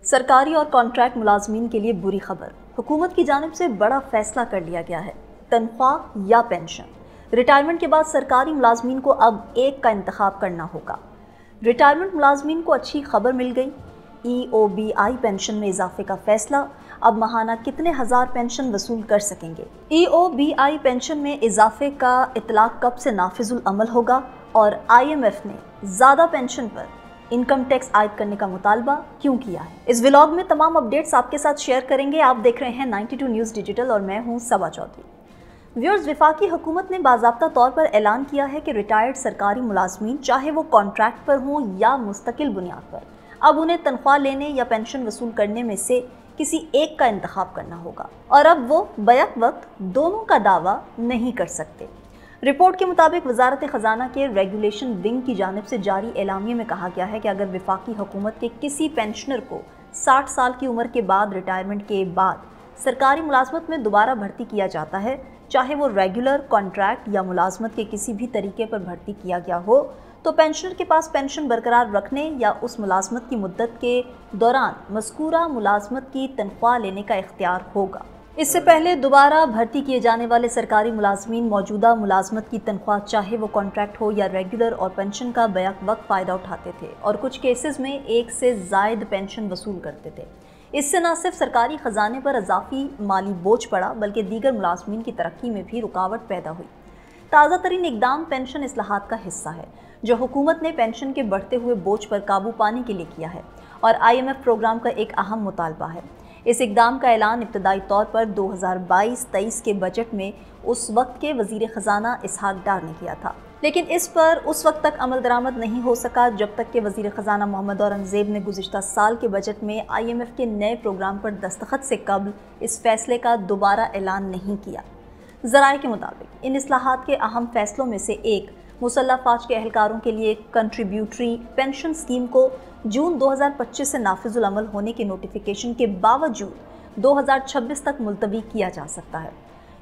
सरकारी और कॉन्ट्रैक्ट मुलाजमीन के लिए बुरी खबर। हुकूमत की जानिब से बड़ा फैसला कर लिया गया है। तनख्वाह या पेंशन। रिटायरमेंट के बाद सरकारी मुलाजमीन को अब एक का इंतखाब करना होगा। रिटायरमेंट मुलाजमीन को अच्छी खबर मिल गई। EOBI पेंशन में इजाफे का फैसला। अब माहाना कितने हज़ार पेंशन वसूल कर सकेंगे। EOBI पेंशन में इजाफे का इतलाक कब से नाफिजुल अमल होगा और IMF ने ज़्यादा पेंशन पर इनकम टैक्स आयद करने का मुतालबा क्यों किया है। इस व्लॉग में तमाम अपडेट्स आपके साथ शेयर करेंगे। आप देख रहे हैं 92 न्यूज़ डिजिटल और मैं हूं सबा चौधरी। व्यूअर्स, वफाकी हुकूमत ने बाज़ाब्ता तौर पर ऐलान किया है कि रिटायर्ड सरकारी मुलाजमीन चाहे वो कॉन्ट्रैक्ट पर हों या मुस्तकिल बुनियाद पर, अब उन्हें तनख्वाह लेने या पेंशन वसूल करने में से किसी एक का इंतखाब करना होगा और अब वो बैक वक्त दोनों का दावा नहीं कर सकते। रिपोर्ट के मुताबिक वजारत ख़जाना के रेगुलेशन विंग की जानिब से जारी एलामिये में कहा गया है कि अगर वफाकी हुकूमत के किसी पेंशनर को 60 साल की उम्र के बाद रिटायरमेंट के बाद सरकारी मुलाजमत में दोबारा भर्ती किया जाता है, चाहे वो रेगुलर, कॉन्ट्रैक्ट या मुलाजमत के किसी भी तरीके पर भर्ती किया गया हो, तो पेंशनर के पास पेंशन बरकरार रखने या उस मुलाजमत की मुद्दत के दौरान मज़कूरा मुलाजमत की तनख्वाह लेने का इख्तियार होगा। इससे पहले दोबारा भर्ती किए जाने वाले सरकारी मुलाजमीन मौजूदा मुलाजमत की तनख्वाह, चाहे वो कॉन्ट्रैक्ट हो या रेगुलर, और पेंशन का बैक वक्त फ़ायदा उठाते थे और कुछ केसेस में एक से ज़ायद पेंशन वसूल करते थे। इससे न सिर्फ सरकारी ख़जाने पर इजाफी माली बोझ पड़ा, बल्कि दीगर मुलाजमीन की तरक्की में भी रुकावट पैदा हुई। ताज़ा तरीन इक़दाम पेंशन इस्लाहात का हिस्सा है, जो हुकूमत ने पेंशन के बढ़ते हुए बोझ पर काबू पाने के लिए किया है और IMF प्रोग्राम का एक अहम मुतालबा है। इस इक़दाम का ऐलान इब्तदाई तौर पर 2022-23 के बजट में उस वक्त के वज़ीर ख़जाना इसहाक डार ने किया था, लेकिन इस पर उस वक्त तक अमल दरामद नहीं हो सका जब तक कि वज़ीर ख़जाना मोहम्मद औरंगज़ेब ने गुज़िश्ता साल के बजट में IMF के नए प्रोग्राम पर दस्तखत से कबल इस फैसले का दोबारा ऐलान नहीं किया। ज़राए के मुताबिक इन इस्लाहात के अहम फैसलों में से एक मुसल्लह फ़ौज के एहलकारों के लिए कंट्रीब्यूटरी पेंशन स्कीम को जून 2025 से नाफिजुल अमल होने के नोटिफिकेशन के बावजूद 2026 तक मुलतवी किया जा सकता है।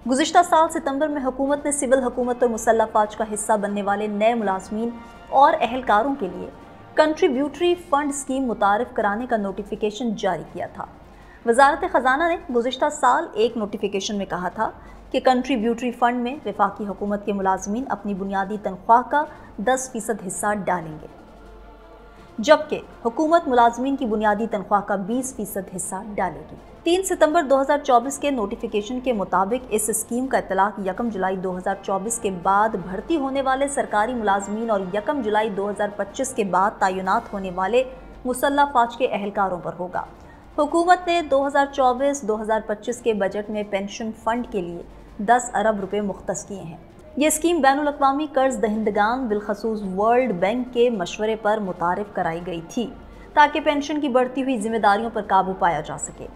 गुज़िश्ता साल सितंबर में हुकूमत ने सिविल हुकूमत और मुसल्लह फ़ौज का हिस्सा बनने वाले नए मुलाजमीन और एहलकारों के लिए कंट्रीब्यूटरी फ़ंड स्कीम मुतारिफ कराने का नोटिफिकेशन जारी किया था। वजारत ख़जाना ने गुज़िश्ता साल एक नोटिफिकेशन में कहा था कि कंट्रीब्यूटरी फ़ंड में वफाकी हुकूमत के मुलाजमीन अपनी बुनियादी तनख्वाह का 10% हिस्सा डालेंगे, जबकि हुकूमत मुलाजमीन की बुनियादी तनख्वाह का 20% हिस्सा डालेगी। 3 सितंबर 2024 के नोटिफिकेशन के मुताबिक इस स्कीम का इतलाक 1 जुलाई 2024 के बाद भर्ती होने वाले सरकारी मुलाजमीन और 1 जुलाई 2025 के बाद तैनात होने वाले मुसल्लह फ़ौज के एहलकारों पर होगा। हुकूमत ने 2024-2025 के बजट में पेंशन फ़ंड के लिए 10 अरब रुपए मुख्तस किए हैं। ये स्कीम बैनुल अक़वामी कर्ज दहिंदगान बिलखसूस वर्ल्ड बैंक के मशवरे पर मुतारिफ कराई गई थी ताकि पेंशन की बढ़ती हुई जिम्मेदारियों पर काबू पाया जा सके।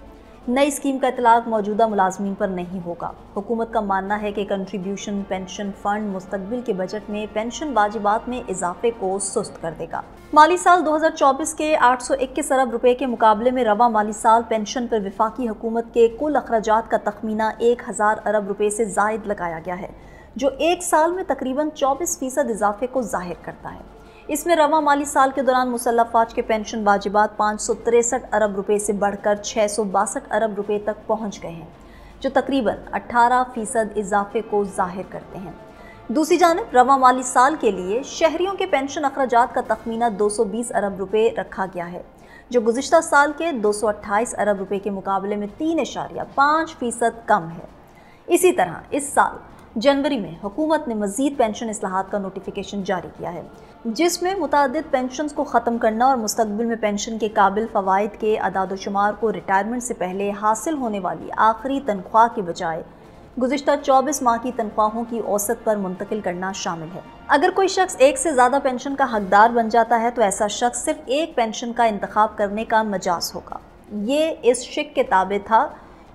नई स्कीम का इतलाक मौजूदा मुलाजमीन पर नहीं होगा। हुकूमत का मानना है कि कंट्रीब्यूशन पेंशन फ़ंड मुस्तकबिल के बजट में पेंशन वाजिबात में इजाफे को सुस्त कर देगा। माली साल 2024 के 821 अरब रुपए के मुकाबले में रवा माली साल पेंशन पर वफाकी हुकूमत के कुल अखराजात का तखमीना 1000 अरब रुपए से ज़ायद लगाया गया है, जो एक साल में तकरीबन 24% इजाफे को जाहिर करता है। इसमें रवा माली साल के दौरान मुसल्लह फ़ौज के पेंशन वाजिबात 563 अरब रुपए से बढ़कर 662 अरब रुपए तक पहुंच गए हैं, जो तकरीबन 18% इजाफे को जाहिर करते हैं। दूसरी जानिब रवा माली साल के लिए शहरियों के पेंशन अखराजात का तखमीना 220 अरब रुपए रखा गया है, जो गुज़िश्ता साल के 228 अरब रुपए के मुकाबले में 3.5% कम है। इसी तरह इस साल जनवरी में हुकूमत ने मज़ीद पेंशन इस्लाहात का नोटिफिकेशन जारी किया है, जिसमें मुतअद्दिद पेंशन को ख़त्म करना और मुस्तकबिल में पेंशन के काबिल फ़वाइद के अदाद-ओ-शुमार को रिटायरमेंट से पहले हासिल होने वाली आखिरी तनख्वाह के बजाय गुज़िश्ता 24 माह की तनख्वाहों की औसत पर मुंतकिल करना शामिल है। अगर कोई शख्स एक से ज़्यादा पेंशन का हकदार बन जाता है तो ऐसा शख्स सिर्फ एक पेंशन का इंतखाब करने का मजाज होगा। ये इस शिक के ताबे था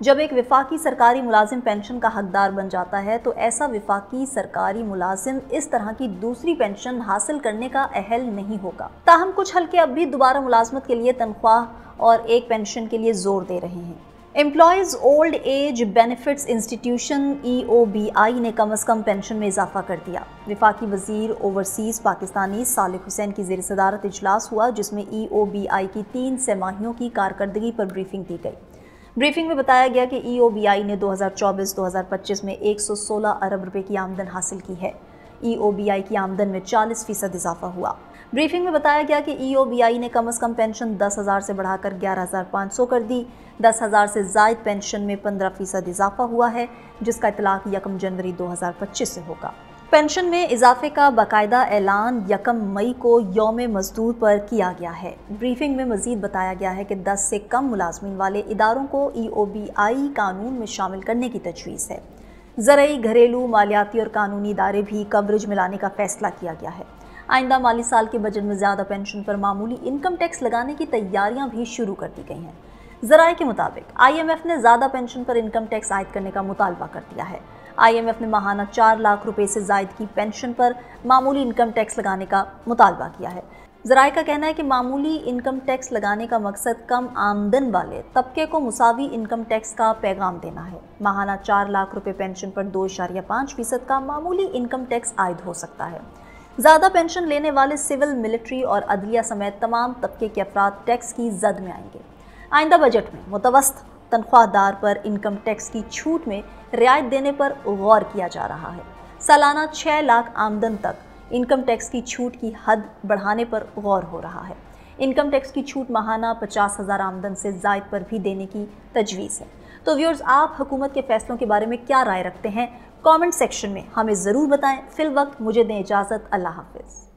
जब एक वफाकी सरकारी मुलाजिम पेंशन का हकदार बन जाता है तो ऐसा वफाकी सरकारी मुलाजिम इस तरह की दूसरी पेंशन हासिल करने का अहल नहीं होगा। ताहम कुछ हल्के अब भी दोबारा मुलाजमत के लिए तनख्वाह और एक पेंशन के लिए जोर दे रहे हैं। Employees old age benefits institution EOBI ने कम अज़ कम पेंशन में इजाफा कर दिया। वफाकी वज़ीर ओवरसीज़ पाकिस्तानी सालिक हुसैन की ज़ेर सदारत इजलास हुआ, जिसमें EOBI की 3 तिमाहियों की कारकर्दगी पर ब्रीफिंग दी गई। ब्रीफिंग में बताया गया कि EOBI ने 2024-2025 में 116 अरब रुपए की आमदन हासिल की है। EOBI की आमदन में 40% इजाफा हुआ। ब्रीफिंग में बताया गया कि EOBI ने कम अज़ कम पेंशन 10,000 से बढ़ाकर 11,500 कर दी। 10,000 से ज़ायद पेंशन में 15% इजाफा हुआ है, जिसका इतलाक़ 1 जनवरी 2025 से होगा। पेंशन में इजाफे का बाकायदा ऐलान 1 मई को यौम मज़दूर पर किया गया है। ब्रीफिंग में मज़ीद बताया गया है कि 10 से कम मुलाजमीन वाले इदारों को EOBI कानून में शामिल करने की तजवीज़ है। ज़रई, घरेलू, मालियाती और कानूनी इदारे भी कवरेज में लाने का फैसला किया गया है। आइंदा माली साल के बजट में ज़्यादा पेंशन पर मामूली इनकम टैक्स लगाने की तैयारियां भी शुरू कर दी गई हैं। ज़राए के मुताबिक IMF ने ज़्यादा पेंशन पर इनकम टैक्स आयद करने का मुतालबा कर दिया है। IMF ने माहाना 4 लाख रुपए से ज़ायद की पेंशन पर मामूली इनकम टैक्स लगाने का मुतालबा किया है। ज़राए का कहना है कि मामूली इनकम टैक्स लगाने का मकसद कम आमदन वाले तबके को मुसावी इनकम टैक्स का पैगाम देना है। माहाना 4 लाख रुपए पेंशन पर 2.5% का मामूली इनकम टैक्स आयद हो सकता है। ज़्यादा पेंशन लेने वाले सिविल, मिलिट्री और अदलिया समेत तमाम तबके के अफराद टैक्स की जद में आएंगे। आइंदा बजट में मुतवस्सत तनख्वाहदार पर इनकम टैक्स की छूट में रियायत देने पर गौर किया जा रहा है। सालाना 6 लाख आमदन तक इनकम टैक्स की छूट की हद बढ़ाने पर गौर हो रहा है। इनकम टैक्स की छूट माहाना 50,000 आमदन से ज़ायद पर भी देने की तजवीज़ है। तो व्यूअर्स, आप हुकूमत के फैसलों के बारे में क्या राय रखते हैं? कमेंट सेक्शन में हमें ज़रूर बताएं। फिल वक्त मुझे दें इजाज़त। अल्लाह हाफ़िज़।